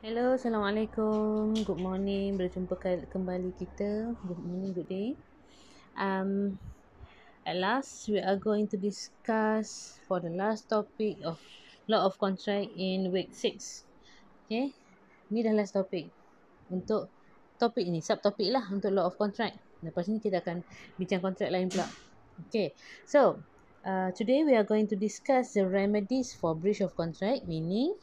Hello, Assalamualaikum. Good morning. Berjumpa kembali kita. Good morning, good day. Um, at last, we are going to discuss for the last topic of law of contract in week 6. Okay, ni dah last topic. Untuk topik ni, subtopik lah untuk law of contract. Lepas ni kita akan bincang kontrak lain pula. Okay, so today we are going to discuss the remedies for breach of contract, meaning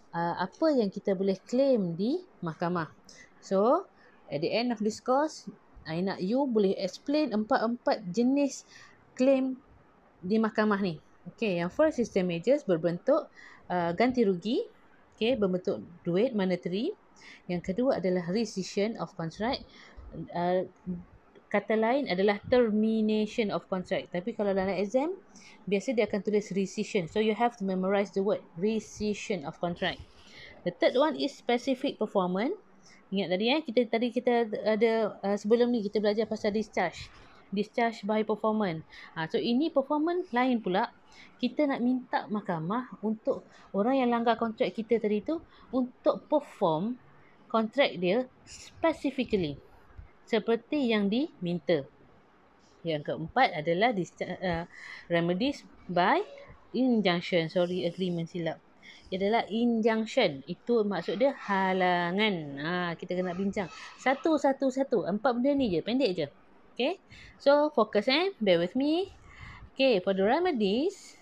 apa yang kita boleh claim di mahkamah. So, at the end of this course, I nak you boleh explain empat jenis claim di mahkamah ni. Okay, yang first is damages berbentuk ganti rugi. Okay, berbentuk duit monetary. Yang kedua adalah rescission of contract. Kata lain adalah termination of contract. Tapi kalau dalam exam, biasa dia akan tulis rescission. So, you have to memorize the word rescission of contract. The third one is specific performance. Ingat tadi kita ada sebelum ni kita belajar pasal discharge. Discharge by performance. So ini performance lain pula. Kita nak minta mahkamah untuk orang yang langgar kontrak kita tadi tu untuk perform kontrak dia specifically seperti yang diminta. Yang keempat adalah remedies by injunction. Agreement silap. Ia adalah injunction. Itu maksud dia halangan. Kita kena bincang. Satu. Empat benda ni je. Pendek je. Okay. So, fokus Bear with me. Okay, for the remedies.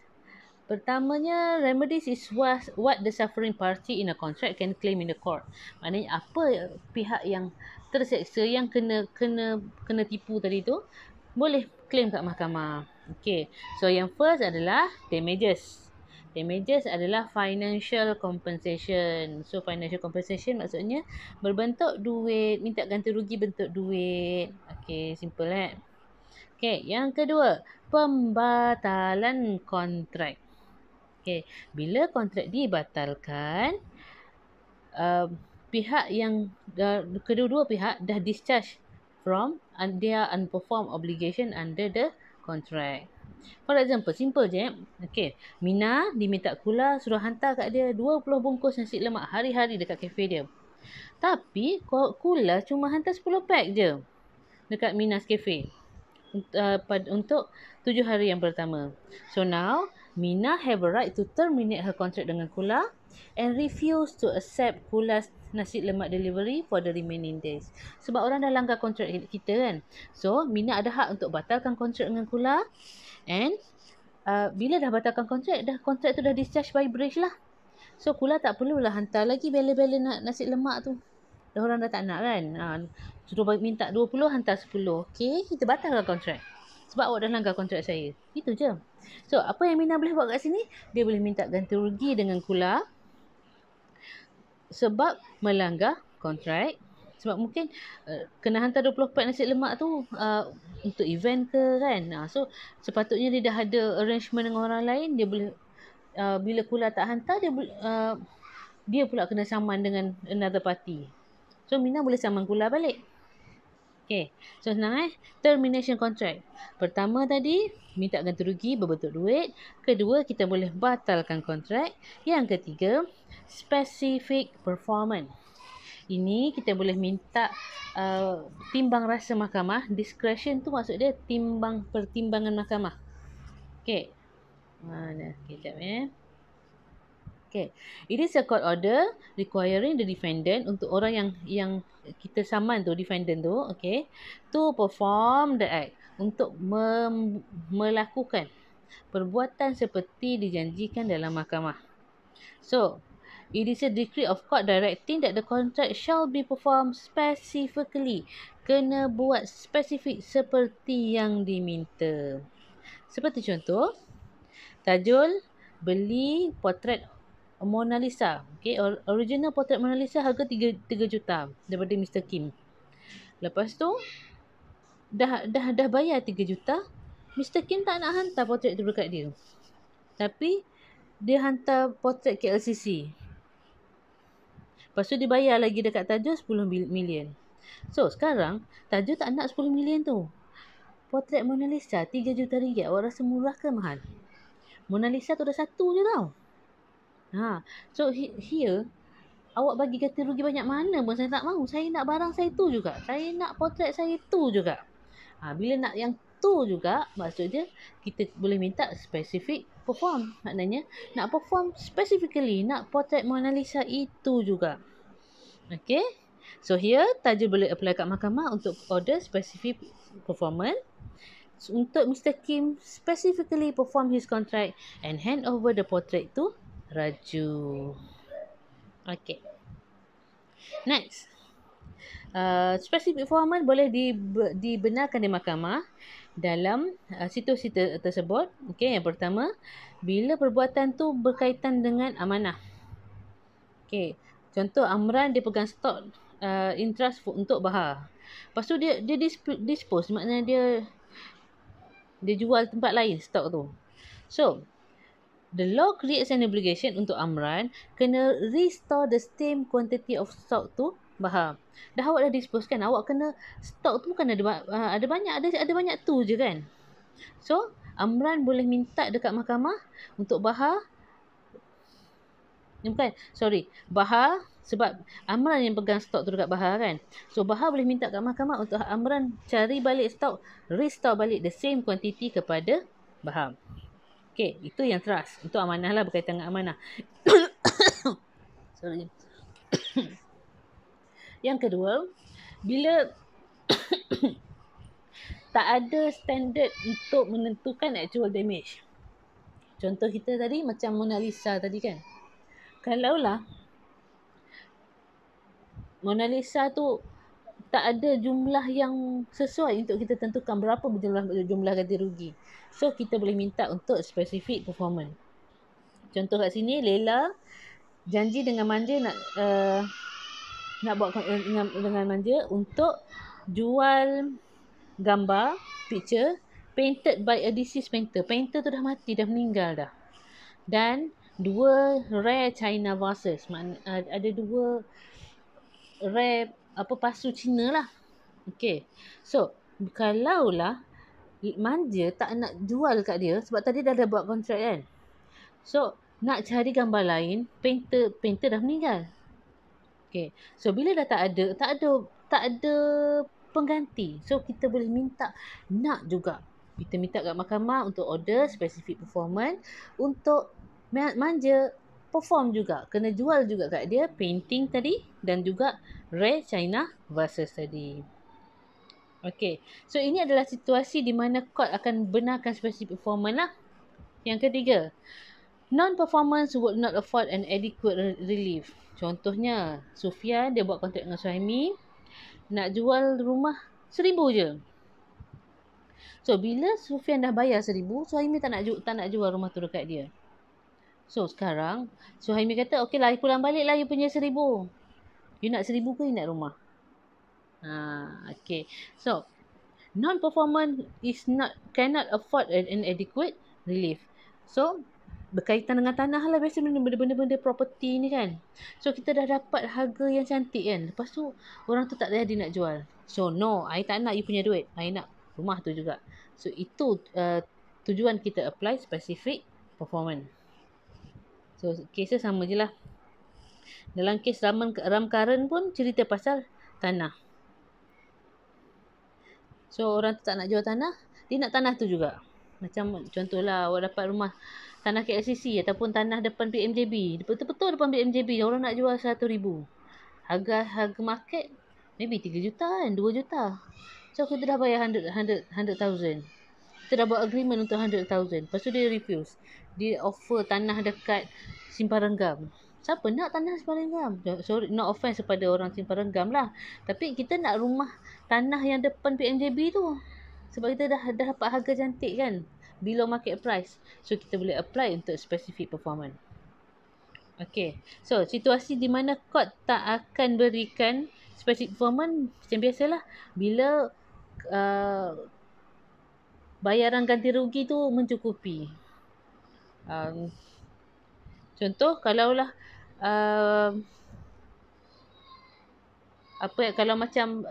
Pertamanya, remedies is what the suffering party in a contract can claim in the court. Maknanya apa pihak yang terseksa, yang kena tipu tadi tu, boleh claim kat mahkamah. Okay. So, yang first adalah damages. Damages adalah financial compensation. So, financial compensation maksudnya berbentuk duit. Minta ganti rugi bentuk duit. Okay, simple Okay, yang kedua, pembatalan kontrak. Okay, bila kontrak dibatalkan, pihak yang kedua-dua pihak dah discharge from their unperformed obligation under the contract. For example, simple je. Okay, Mina diminta Kula suruh hantar kat dia 20 bungkus nasi lemak hari-hari dekat kafe dia. Tapi Kula cuma hantar 10 pack je dekat Mina's Cafe untuk 7 hari yang pertama. So now, Mina have a right to terminate her contract dengan Kula and refuse to accept Kula's nasi lemak delivery for the remaining days. Sebab orang dah langgar kontrak kita kan. So, Mina ada hak untuk batalkan kontrak dengan Kula. And bila dah batalkan kontrak tu dah discharge by breach lah. So, Kula tak perlulah hantar lagi bela-bela nasi lemak tu. Dah orang dah tak nak kan. Suruh minta 20, hantar 10. Okay, kita batalkan kontrak. Sebab awak dah langgar kontrak saya. Itu je. So, apa yang Mina boleh buat kat sini? Dia boleh minta ganti rugi dengan Kula sebab melanggar kontrak. Sebab mungkin kena hantar 20 pack nasi lemak tu untuk event ke kan. So, sepatutnya dia dah ada arrangement dengan orang lain. Dia boleh, bila Kula tak hantar, dia pula kena saman dengan another party. So, Mina boleh saman Kula balik. Okay. So, senang termination contract. Pertama tadi, minta ganti rugi berbentuk duit. Kedua, kita boleh batalkan kontrak. Yang ketiga, specific performance. Ini kita boleh minta timbang rasa mahkamah. Discretion tu maksud dia pertimbangan mahkamah. Okay. Sekejap Okay. It is a court order requiring the defendant, untuk orang yang kita saman tu, defendant tu, okay, to perform the act, untuk melakukan perbuatan seperti dijanjikan dalam mahkamah. So, it is a decree of court directing that the contract shall be performed specifically. Kena buat spesifik seperti yang diminta. Seperti contoh, Tajul beli potret Mona Lisa. Okay, original potret Mona Lisa harga 3 juta daripada Mr. Kim. Lepas tu, dah bayar 3 juta. Mr. Kim tak nak hantar potret tu dekat dia. Tapi, dia hantar potret KLCC. Lepas tu dia bayar lagi dekat Tajul 10 million. So, sekarang Tajul tak nak 10 million tu. Potret Mona Lisa 3 juta ringgit. Awak rasa murah ke mahal? Mona Lisa tu dah satu je tau. So, here awak bagi ganti rugi banyak mana pun saya tak mahu. Saya nak barang saya tu juga. Saya nak potret saya tu juga. Bila nak yang tu juga, maksudnya kita boleh minta specific perform. Maknanya nak perform specifically, nak potret Mona Lisa itu juga. Okay. So here, Tajul boleh apply kat mahkamah untuk order specific performance. Untuk Mr. Kim specifically perform his contract and hand over the portrait to Raju. Okay. Next. Specific performance boleh dibenarkan di mahkamah dalam situasi tersebut. Okay, yang pertama, bila perbuatan tu berkaitan dengan amanah. Okay, contoh Amran dia pegang stok in trust untuk Bahar. Lepas tu dia dispose, maknanya dia jual tempat lain stok tu. So, the law creates an obligation untuk Amran kena restore the same quantity of stock tu Bahar. Dah awak dah dispose kan, awak kena stok tu kan ada banyak, ada banyak tu je kan. So, Amran boleh minta dekat mahkamah untuk Bahar. Bahar, sebab Amran yang pegang stok tu dekat Bahar kan. So, Bahar boleh minta kat mahkamah untuk Amran cari balik stok, restore balik the same quantity kepada Bahar. Okay, itu yang trust. Itu amanah lah, berkaitan dengan amanah. Sorry. Yang kedua, bila tak ada standard untuk menentukan actual damage. Contoh kita tadi macam Mona Lisa tadi kan. Kalaulah Mona Lisa tu tak ada jumlah yang sesuai untuk kita tentukan berapa jumlah ganti rugi. So, kita boleh minta untuk specific performance. Contoh kat sini, Lela janji dengan Manja nak buat dengan Manja untuk jual gambar, picture painted by a deceased painter. Painter tu dah mati, dah meninggal dah. Dan 2 rare China vases. Ada 2 rare pasu Cina lah. Okay. So, kalaulah Manja tak nak jual kat dia sebab tadi dah ada buat kontrak kan. So, nak cari gambar lain, painter dah meninggal. Okay. So, bila dah tak ada pengganti. So, kita boleh minta nak juga. Kita minta kat mahkamah untuk order specific performance untuk Manja perform juga. Kena jual juga kat dia painting tadi dan juga rare China vases tadi. Okay. So, ini adalah situasi di mana court akan benarkan specific performance lah. Yang ketiga, non-performance would not afford an adequate relief. Contohnya, Sufian dia buat kontrak dengan Suhaimi, nak jual rumah 1,000 je. So, bila Sufian dah bayar 1,000, Suhaimi tak nak jual rumah tu dekat dia. So, sekarang Suhaimi kata, okey lah, pulang balik lah you punya 1,000. You nak 1,000 ke you nak rumah? Okay. So, non-performance cannot afford an adequate relief. So, berkaitan dengan tanah lah, biasa benda-benda property ni kan. So, kita dah dapat harga yang cantik kan. Lepas tu, orang tu tak jadi nak jual. So, no, I tak nak you punya duit. I nak rumah tu juga. So, itu tujuan kita apply specific performance. So, kes sama je lah. Dalam kes Ramkaran pun cerita pasal tanah. So, orang tu tak nak jual tanah, dia nak tanah tu juga. Macam contohlah, awak dapat rumah tanah KLCC ataupun tanah depan PMJB. Betul-betul depan PMJB, orang nak jual 100,000. Harga market maybe 3 juta kan, 2 juta. So, kita dah bayar 100,000. Kita dah buat agreement untuk 100,000. Lepas tu dia refuse. Dia offer tanah dekat Simpang Renggam. Siapa nak tanah Simpang Renggam? Sorry, no offense kepada orang Simpang Renggam lah. Tapi kita nak rumah tanah yang depan PMJB tu. Sebab kita dah dapat harga cantik kan. Below market price. So, kita boleh apply untuk specific performance. Okay. So, situasi di mana court tak akan berikan specific performance macam biasalah. Bila bayaran ganti rugi tu mencukupi. Contoh, kalaulah kalau macam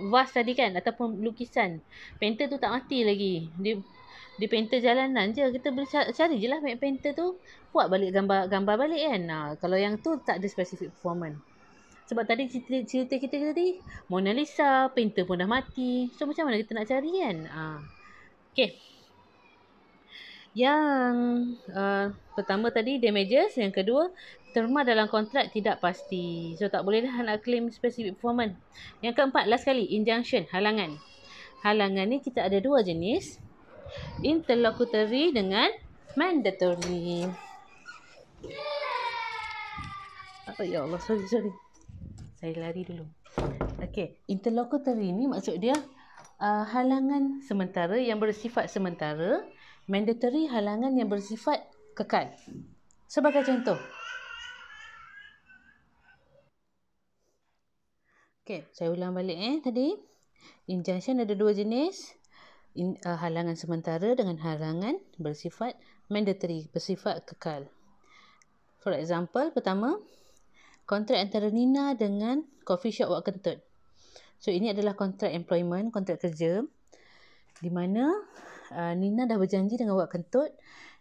vas tadi kan, ataupun lukisan, painter tu tak mati lagi, dia painter jalanan je, kita boleh cari je lah painter tu buat balik gambar balik kan. Kalau yang tu tak ada specific performance. Sebab tadi cerita kita tadi, Mona Lisa, painter pun dah mati. So macam mana kita nak cari kan? Okay. Yang pertama tadi damages, yang kedua terma dalam kontrak tidak pasti. So tak boleh dah nak claim specific performance. Yang keempat, last kali, injunction, halangan. Halangan ni kita ada dua jenis, interlocutory dengan mandatory. Ya Allah, sorry. Saya lari dulu. Okay, interlocutory ni maksud dia halangan sementara yang bersifat sementara, mandatory halangan yang bersifat kekal. Sebagai contoh. Okay, saya ulang balik tadi. Injunction ada dua jenis. Halangan sementara dengan halangan bersifat mandatory, bersifat kekal. For example, pertama, kontrak antara Nina dengan coffee shop Wak Kentut. So, ini adalah kontrak employment, kontrak kerja, di mana Nina dah berjanji dengan Wak Kentut,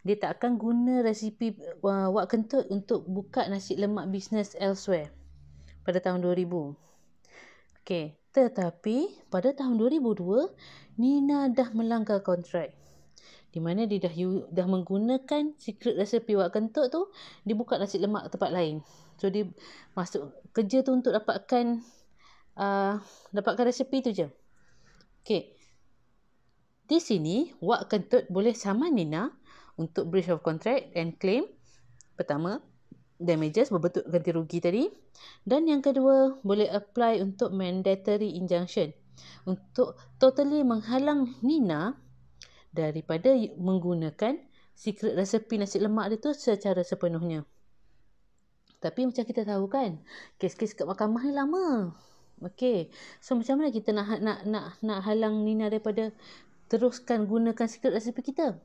dia tak akan guna resipi Wak Kentut untuk buka nasi lemak bisnes elsewhere pada tahun 2000. Okay, tetapi pada tahun 2002, Nina dah melanggar kontrak. Di mana dia dah menggunakan secret recipe Wak Kentut tu, dia buka nasi lemak tempat lain. So, dia masuk kerja tu untuk dapatkan resipi tu je. Okay. Di sini, Wak Kentut boleh saman Nina untuk breach of contract and claim. Pertama, damages berbentuk ganti rugi tadi. Dan yang kedua, boleh apply untuk mandatory injunction. Untuk totally menghalang Nina daripada menggunakan secret recipe nasi lemak dia tu secara sepenuhnya. Tapi macam kita tahu kan, kes-kes kat mahkamah ni lama. Okey. So macam mana kita nak halang Nina daripada teruskan gunakan secret recipe kita?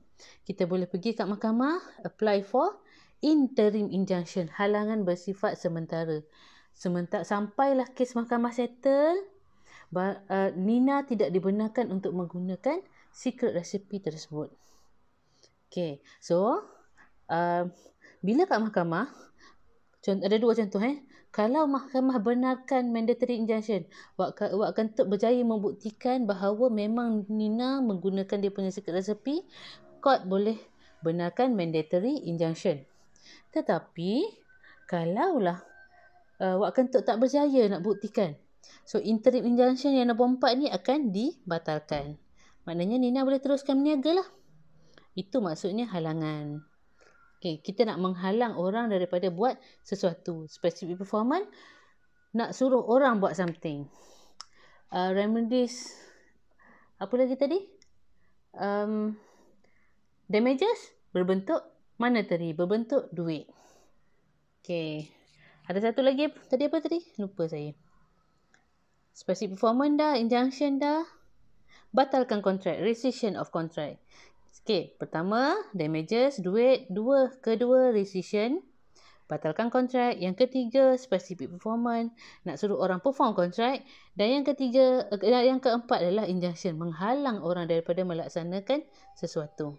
Kita boleh pergi kat mahkamah, apply for interim injunction, halangan bersifat sementara. Sampailah kes mahkamah settle, Nina tidak dibenarkan untuk menggunakan secret recipe tersebut. Okay, so bila kat mahkamah, ada dua contoh. Kalau mahkamah benarkan mandatory injunction, Wak Kentut berjaya membuktikan bahawa memang Nina menggunakan dia punya secret recipe, court boleh benarkan mandatory injunction. Tetapi kalaulah Wak Kentut tak berjaya nak buktikan, so interim injunction yang nombor 4 ni akan dibatalkan. Maknanya Nina boleh teruskan berniaga lah. Itu maksudnya halangan. Okay, kita nak menghalang orang daripada buat sesuatu. Specific performance, nak suruh orang buat something. Remedies, apa lagi tadi? Damages berbentuk monetary, berbentuk duit. Okay. Ada satu lagi, tadi apa tadi? Lupa saya. Specific performance dah, injunction dah. Batalkan kontrak, rescission of contract. Okay, pertama damages, duit. Kedua rescission, batalkan kontrak. Yang ketiga specific performance, nak suruh orang perform kontrak. Dan yang keempat adalah injunction, menghalang orang daripada melaksanakan sesuatu.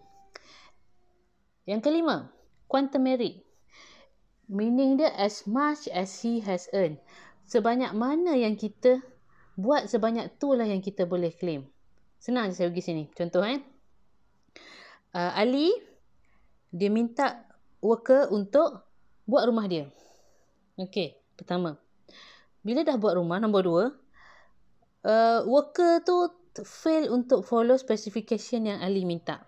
Yang kelima, quantum merit, meaning dia as much as he has earned. Sebanyak mana yang kita buat, sebanyak itulah yang kita boleh claim. Senang je saya pergi sini. Contoh Ali, dia minta worker untuk buat rumah dia. Okey, pertama. Bila dah buat rumah, nombor 2, worker tu fail untuk follow specification yang Ali minta.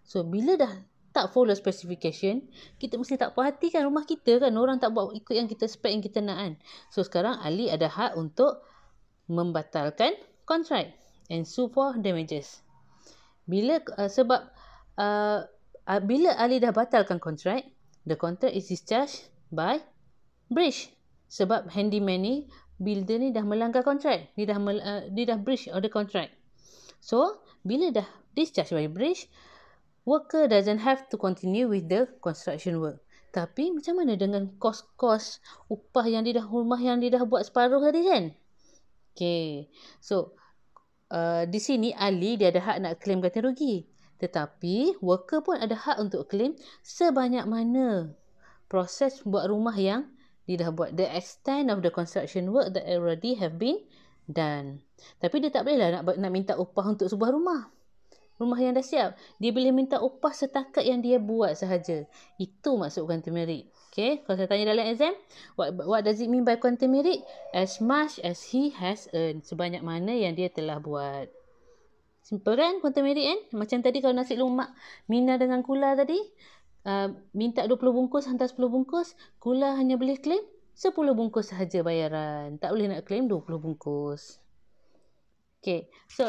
So, bila dah tak follow specification, kita mesti tak puas hati kan, rumah kita kan. Orang tak buat ikut yang kita spec, yang kita nak kan. So, sekarang Ali ada hak untuk membatalkan kontrak and sue for damages. Bila Ali dah batalkan kontrak, the contract is discharged by breach. Sebab handyman ni, builder ni dah melanggar kontrak. Dia dah breach of the contract. So, bila dah discharged by breach, worker doesn't have to continue with the construction work. Tapi macam mana dengan kos-kos upah yang rumah yang dia dah buat separuh tadi kan? Okay. So, di sini Ali dia ada hak nak claim ganti rugi. Tetapi worker pun ada hak untuk claim sebanyak mana proses buat rumah yang Dia dah buat the extent of the construction work that already have been done. Tapi dia tak boleh lah nak minta upah untuk sebuah rumah yang dah siap. Dia boleh minta upah setakat yang dia buat sahaja. Itu maksud quantum merit. Okay, kalau saya tanya dalam exam, what does it mean by quantum merit? As much as he has earned. Sebanyak mana yang dia telah buat. Simple kan quantum merit kan? Macam tadi kalau nasi lemak Mina dengan Kula tadi, minta 20 bungkus, hantar 10 bungkus, Kula hanya boleh claim 10 bungkus sahaja bayaran. Tak boleh nak claim 20 bungkus. Okay, so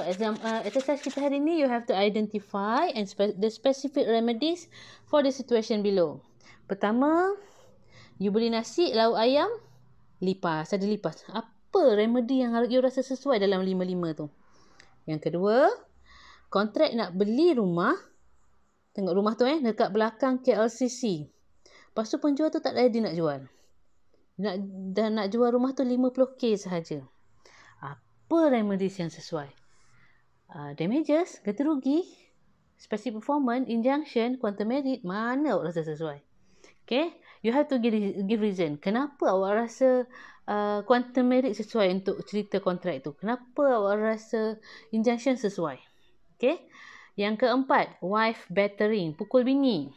exercise kita hari ni, you have to identify and the specific remedies for the situation below. Pertama, you beli nasi, lauk ayam, lipas, ada lipas. Apa remedy yang you rasa sesuai dalam 5-5 tu? Yang kedua, kontrak nak beli rumah. Tengok rumah tu dekat belakang KLCC. Lepas tu penjual tu tak ready nak jual. Nak jual rumah tu 50k sahaja. Apa remedies yang sesuai? Damages, ganti rugi, specific performance, injunction, quantum merit, mana awak rasa sesuai? Okay, you have to give reason. Kenapa awak rasa quantum merit sesuai untuk cerita kontrak tu? Kenapa awak rasa injunction sesuai? Okay, yang keempat, wife battering, pukul bini.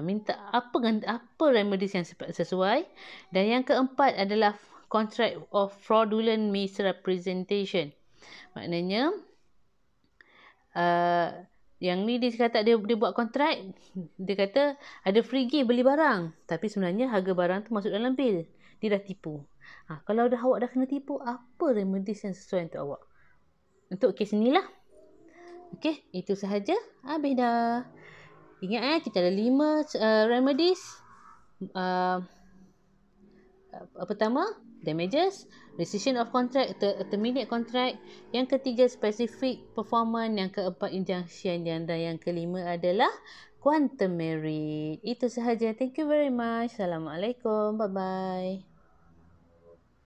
Minta apa remedies yang sesuai? Dan yang keempat adalah contract of fraudulent misrepresentation. Maknanya yang ni dia kata dia buat kontrak, dia kata ada free gift beli barang, tapi sebenarnya harga barang tu masuk dalam bil. Dia dah tipu. Kalau awak dah kena tipu, apa remedies yang sesuai untuk awak? Untuk kes ni lah. Okey, itu sahaja. Habis dah. Ingat kita ada 5 remedies. Pertama, damages, rescission of contract, terminate contract. Yang ketiga, specific performance. Yang keempat, injunction. Dan yang kelima adalah quantum merit. Itu sahaja. Thank you very much. Assalamualaikum. Bye-bye.